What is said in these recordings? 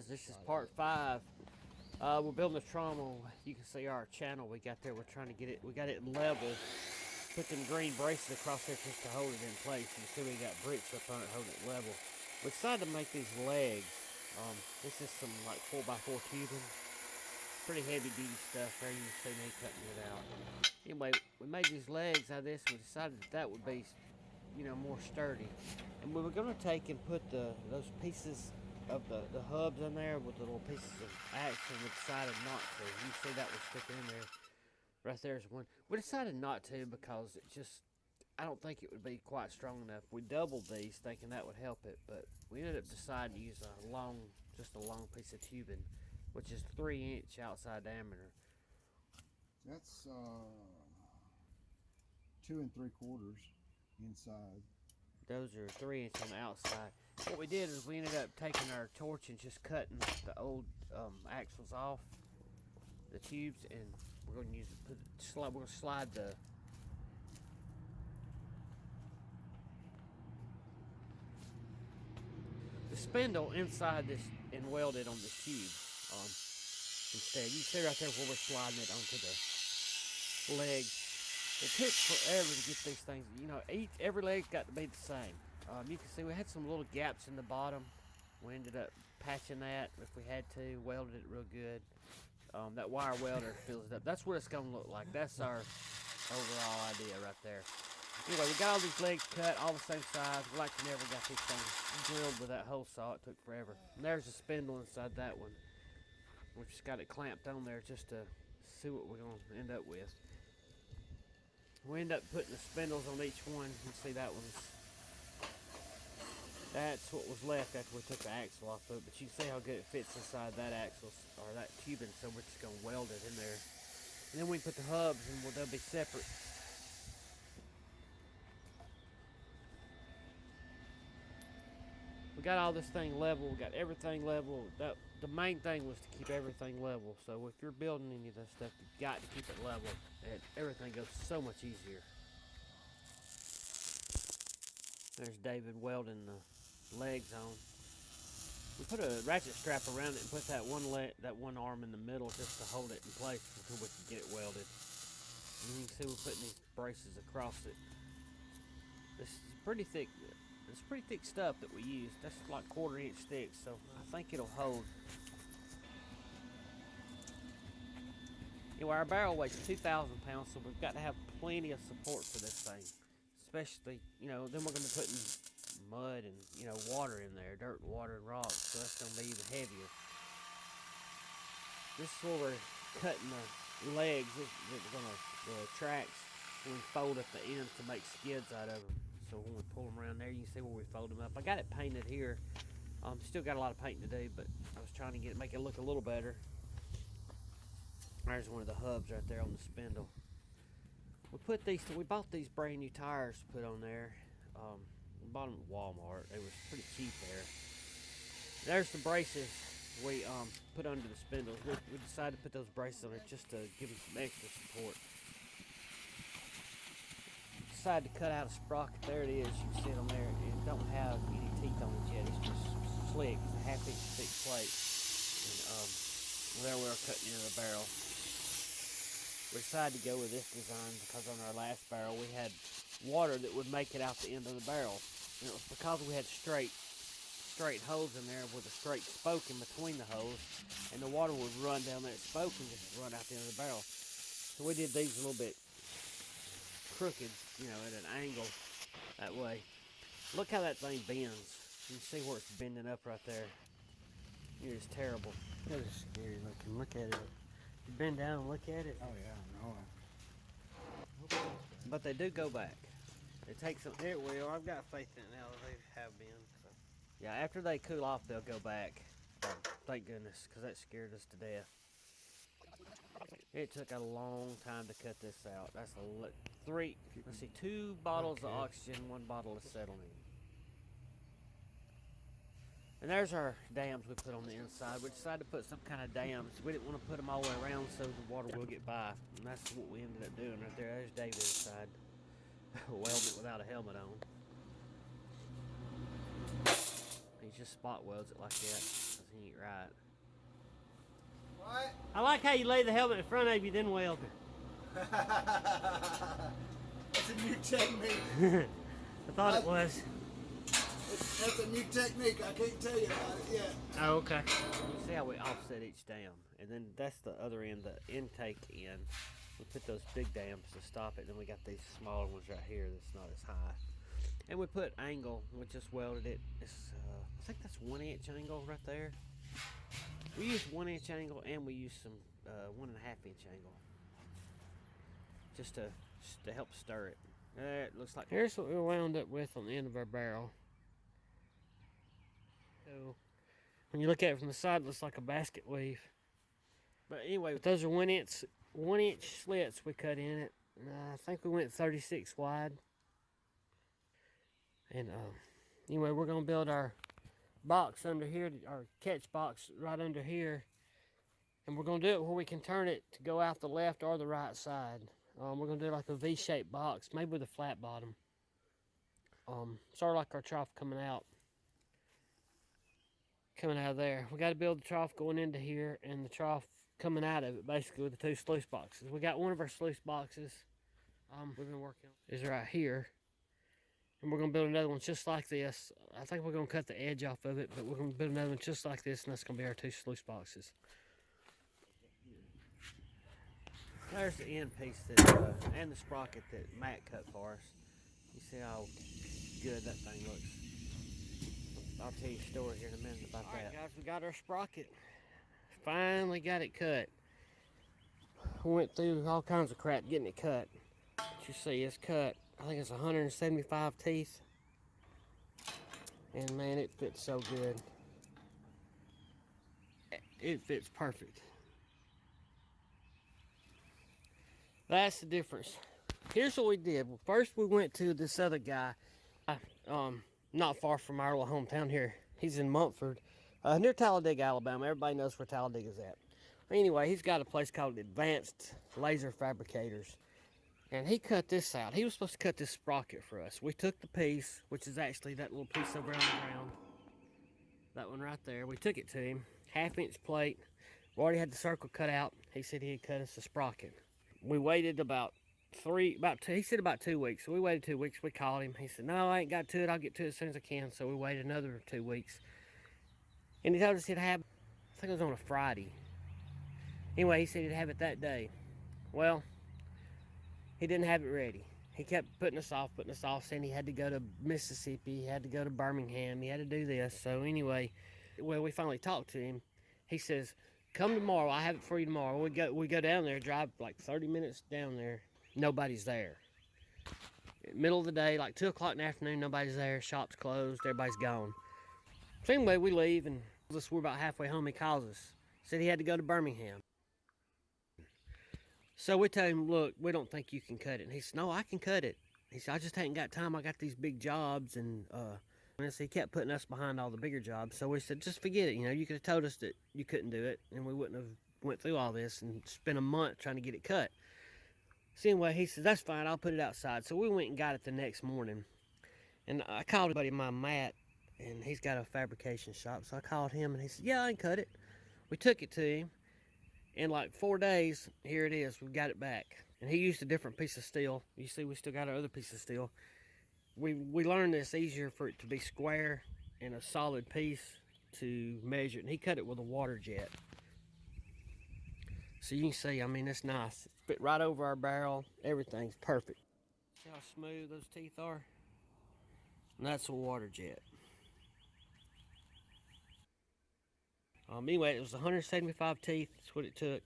guys, this is part 5. We're building a trommel. You can see our channel we got there. We're trying to get it, we got it level. Put them green braces across there just to hold it in place. You see we got bricks up on it holding it level. We decided to make these legs. This is some like 4x4 tubing. Pretty heavy duty stuff there. You can see me cutting it out. Anyway, we made these legs out of this. We decided that would be, more sturdy. And we were going to take and put those pieces of the hubs in there with the little pieces of action. We decided not to. You see that was sticking in there. Right there's one. We decided not to because I don't think it would be quite strong enough. We doubled these thinking that would help it, but we ended up deciding to use just a long piece of tubing, which is 3-inch outside diameter. That's 2 3/4 inside. Those are 3-inch on the outside. What we did is we ended up taking our torch and just cutting the old axles off the tubes, and we're going to use we're going to slide the spindle inside this and weld it on the tube. Instead, you see right there where we're sliding it onto the legs. It took forever to get these things. Every leg's got to be the same. You can see we had some little gaps in the bottom. We ended up patching that if we had to. Welded it real good. That wire welder fills it up. That's what it's going to look like. That's our overall idea right there. Anyway, we got all these legs cut, all the same size. We like never got these things drilled with that hole saw. It took forever. And there's a spindle inside that one. We just got it clamped on there just to see what we're going to end up with. We end up putting the spindles on each one. You can see that's what was left after we took the axle off of it. But you can see how good it fits inside that axle, or that tubing, so we're just going to weld it in there. And then we put the hubs, and they'll be separate. We got all this thing level. We got everything level. The main thing was to keep everything level. So if you're building any of this stuff, you've got to keep it level. And everything goes so much easier. There's David welding the legs on. We put a ratchet strap around it and put that one arm in the middle just to hold it in place until we can get it welded. And you can see we're putting these braces across it. This is pretty thick. It's pretty thick stuff that we use. That's like 1/4-inch thick, so I think it'll hold. Anyway, our barrel weighs 2,000 pounds, so we've got to have plenty of support for this thing. Especially, then we're going to be putting mud and, water in there, dirt, water, and rocks, so that's going to be even heavier. This is where we're cutting the legs. The tracks, we fold at the ends to make skids out of them. So when we pull them around there, you can see where we fold them up. I got it painted here. Still got a lot of painting to do, but I was trying to make it look a little better. There's one of the hubs right there on the spindle. We bought these brand new tires to put on there. We bought them at Walmart. They was pretty cheap there. There's the braces we put under the spindles. We decided to put those braces on there just to give them some extra support. Decided to cut out a sprocket. There it is. You can see it on there. It don't have any teeth on it yet. It's just slick. It's a 1/2-inch thick plate. And there we are cutting into the barrel. We decided to go with this design because on our last barrel we had water that would make it out the end of the barrel. And it was because we had straight holes in there with a straight spoke in between the holes, and the water would run down that spoke and just run out the end of the barrel. So we did these a little bit crooked, at an angle that way. Look how that thing bends. You can see where it's bending up right there. It is terrible. That is scary looking. Look at it. You bend down and look at it. Oh yeah, no. But they do go back. It takes some. It will. I've got faith in it now. They have been. So. Yeah, after they cool off, they'll go back. Thank goodness, because that scared us to death. It took a long time to cut this out. That's 2 bottles of oxygen, 1 bottle of acetylene. And there's our dams we put on the inside. We decided to put some kind of dams. We didn't want to put them all the way around so the water will get by. And that's what we ended up doing right there. There's David inside. Welding it without a helmet on. He just spot welds it like that, 'cause he ain't right. What? I like how you lay the helmet in front of you, then weld it. That's a new technique. I thought it was. That's a new technique. I can't tell you about it yet. Oh, okay. You see how we offset each dam, and then that's the other end, the intake end. We put those big dams to stop it, and then we got these smaller ones right here that's not as high. And we put angle. We just welded it. It's I think that's 1 inch angle right there. We used 1 inch angle, and we used some 1.5 inch angle, just to help stir it. It looks like. Here's what we wound up with on the end of our barrel. So when you look at it from the side, it looks like a basket weave. But anyway, those are 1 inch slits we cut in it. I think we went 36 wide. And anyway, we're gonna build our box under here, our catch box right under here, and we're gonna do it where we can turn it to go out the left or the right side. We're gonna do like a V-shaped box, maybe with a flat bottom. Sort of like our trough coming out of there. We got to build the trough going into here and the trough coming out of it, basically with the 2 sluice boxes. We got one of our sluice boxes we've been working on is right here, and we're gonna build another one just like this. I think we're gonna cut the edge off of it, but we're gonna build another one just like this, and that's gonna be our 2 sluice boxes. There's the end piece that and the sprocket that Matt cut for us. You see how good that thing looks. I'll tell you a story here in a minute about that. Alright guys, we got our sprocket. Finally got it cut. We went through all kinds of crap getting it cut. But you see, it's cut. I think it's 175 teeth. And man, it fits so good. It fits perfect. That's the difference. Here's what we did. Well, first we went to this other guy, not far from our little hometown here. He's in Mumford, near Talladega, Alabama. Everybody knows where Talladega's at. Anyway, he's got a place called Advanced Laser Fabricators. And he cut this out. He was supposed to cut this sprocket for us. We took the piece, which is actually that little piece over on the ground. That one right there. We took it to him. 1/2 inch plate. We already had the circle cut out. He said he'd cut us a sprocket. We waited he said about 2 weeks. So we waited 2 weeks. We called him. He said, no, I ain't got to it. I'll get to it as soon as I can. So we waited another 2 weeks. And he told us he'd have, I think it was on a Friday. Anyway, he said he'd have it that day. Well, he didn't have it ready. He kept putting us off, saying he had to go to Mississippi, he had to go to Birmingham, he had to do this. So anyway, well, we finally talked to him. He says, come tomorrow, I have it for you tomorrow. We go down there, drive like 30 minutes down there. Nobody's there. Middle of the day, like 2 o'clock in the afternoon, nobody's there. Shop's closed, everybody's gone. So anyway, we leave, and we're about halfway home. He calls us. Said he had to go to Birmingham. So we tell him, look, we don't think you can cut it. And he said, no, I can cut it. He said, I just ain't got time. I got these big jobs. And so he kept putting us behind all the bigger jobs. So we said, just forget it. You know, you could have told us that you couldn't do it, and we wouldn't have went through all this and spent a month trying to get it cut. So anyway, he said, that's fine. I'll put it outside. So we went and got it the next morning. And I called a buddy of mine, Matt, and he's got a fabrication shop. So I called him, and he said, yeah, I can cut it. We took it to him. In like 4 days, here it is. We've got it back. And he used a different piece of steel. You see, we still got our other piece of steel. We learned it's easier for it to be square and a solid piece to measure it. And he cut it with a water jet. So you can see, I mean, it's nice. It fit right over our barrel. Everything's perfect. See how smooth those teeth are? And that's a water jet. Anyway, it was 175 teeth. That's what it took.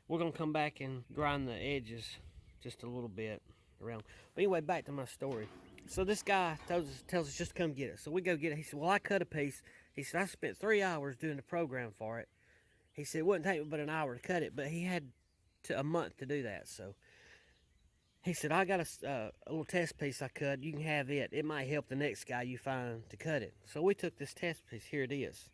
We're going to come back and grind the edges just a little bit around. But anyway, back to my story. So this guy tells us just to come get it. So we go get it. He said, well, I cut a piece. He said, I spent 3 hours doing the program for it. He said, it wouldn't take me but an hour to cut it, but he had a month to do that. So he said, I got a little test piece I cut. You can have it. It might help the next guy you find to cut it. So we took this test piece. Here it is.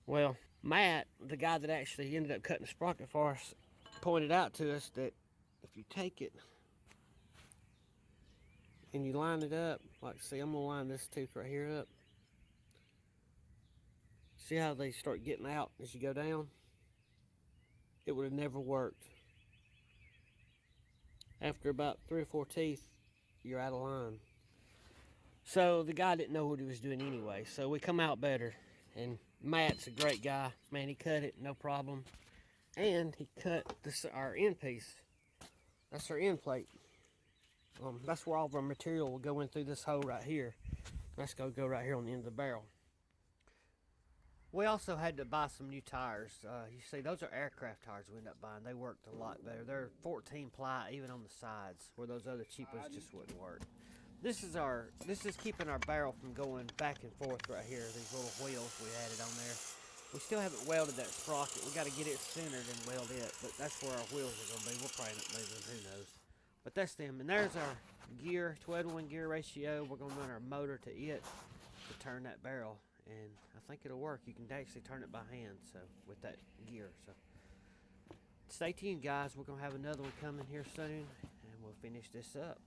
Well, Matt, the guy that actually ended up cutting the sprocket for us, pointed out to us that if you take it and you line it up, like see, I'm gonna line this tooth right here up. See how they start getting out as you go down? It would have never worked. After about 3 or 4 teeth, you're out of line. So the guy didn't know what he was doing anyway, so we come out better. And Matt's a great guy. Man, he cut it, no problem. And he cut this, our end piece. That's our end plate. That's where all of our material will go in through this hole right here. That's going to go right here on the end of the barrel. We also had to buy some new tires. You see, those are aircraft tires we ended up buying. They worked a lot better. They're 14 ply even on the sides, where those other cheap ones just wouldn't work. This is keeping our barrel from going back and forth right here. These little wheels we added on there. We still haven't welded that sprocket. We got to get it centered and weld it, but that's where our wheels are going to be. We'll probably end up moving, who knows. But that's them. And there's our gear, 12-to-1 gear ratio. We're going to run our motor to it to turn that barrel. And I think it'll work. You can actually turn it by hand, so with that gear. So stay tuned, guys. We're going to have another one coming here soon, and we'll finish this up.